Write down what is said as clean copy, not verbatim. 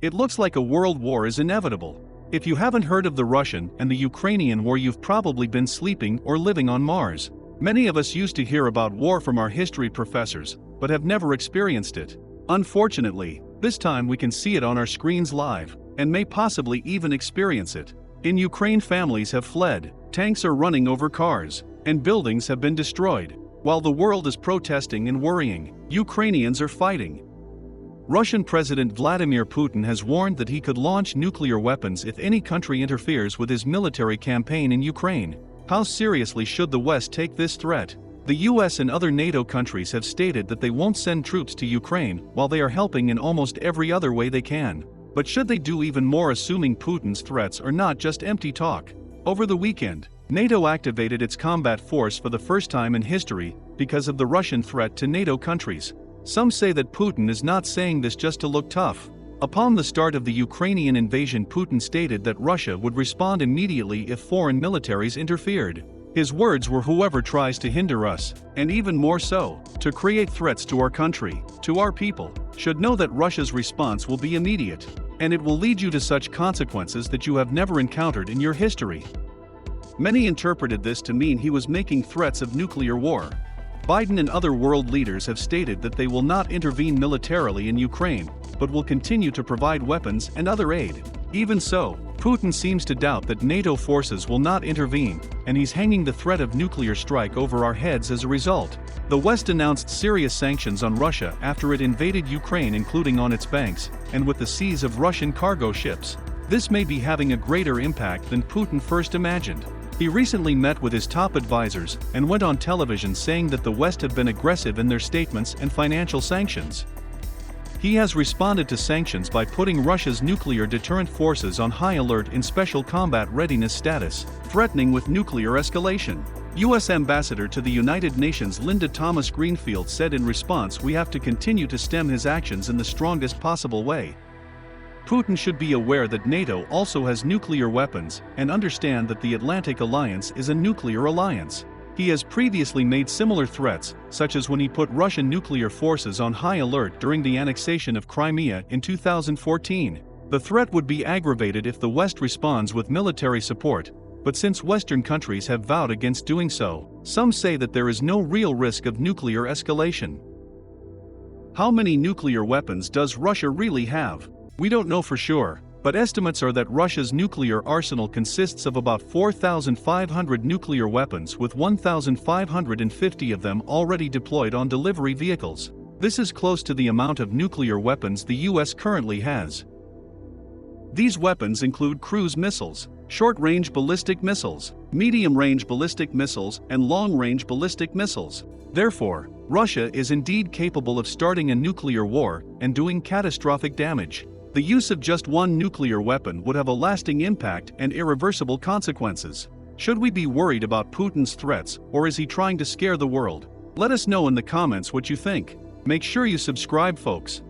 It looks like a world war is inevitable. If you haven't heard of the Russian and the Ukrainian war, you've probably been sleeping or living on Mars. Many of us used to hear about war from our history professors, but have never experienced it. Unfortunately, this time we can see it on our screens live, and may possibly even experience it. In Ukraine, families have fled, tanks are running over cars, and buildings have been destroyed. While the world is protesting and worrying, Ukrainians are fighting. Russian President Vladimir Putin has warned that he could launch nuclear weapons if any country interferes with his military campaign in Ukraine. How seriously should the West take this threat? The US and other NATO countries have stated that they won't send troops to Ukraine, while they are helping in almost every other way they can. But should they do even more, assuming Putin's threats are not just empty talk? Over the weekend, NATO activated its combat force for the first time in history because of the Russian threat to NATO countries. Some say that Putin is not saying this just to look tough. Upon the start of the Ukrainian invasion, Putin stated that Russia would respond immediately if foreign militaries interfered. His words were, "Whoever tries to hinder us, and even more so, to create threats to our country, to our people, should know that Russia's response will be immediate, and it will lead you to such consequences that you have never encountered in your history." Many interpreted this to mean he was making threats of nuclear war. Biden and other world leaders have stated that they will not intervene militarily in Ukraine, but will continue to provide weapons and other aid. Even so, Putin seems to doubt that NATO forces will not intervene, and he's hanging the threat of nuclear strike over our heads as a result. The West announced serious sanctions on Russia after it invaded Ukraine, including on its banks, and with the seize of Russian cargo ships. This may be having a greater impact than Putin first imagined. He recently met with his top advisors and went on television saying that the West have been aggressive in their statements and financial sanctions. He has responded to sanctions by putting Russia's nuclear deterrent forces on high alert in special combat readiness status, threatening with nuclear escalation. U.S. Ambassador to the United Nations Linda Thomas-Greenfield said in response, "We have to continue to stem his actions in the strongest possible way." Putin should be aware that NATO also has nuclear weapons and understand that the Atlantic Alliance is a nuclear alliance. He has previously made similar threats, such as when he put Russian nuclear forces on high alert during the annexation of Crimea in 2014. The threat would be aggravated if the West responds with military support, but since Western countries have vowed against doing so, some say that there is no real risk of nuclear escalation. How many nuclear weapons does Russia really have? We don't know for sure, but estimates are that Russia's nuclear arsenal consists of about 4,500 nuclear weapons, with 1,550 of them already deployed on delivery vehicles. This is close to the amount of nuclear weapons the US currently has. These weapons include cruise missiles, short-range ballistic missiles, medium-range ballistic missiles, and long-range ballistic missiles. Therefore, Russia is indeed capable of starting a nuclear war and doing catastrophic damage. The use of just one nuclear weapon would have a lasting impact and irreversible consequences. Should we be worried about Putin's threats, or is he trying to scare the world? Let us know in the comments what you think. Make sure you subscribe, folks.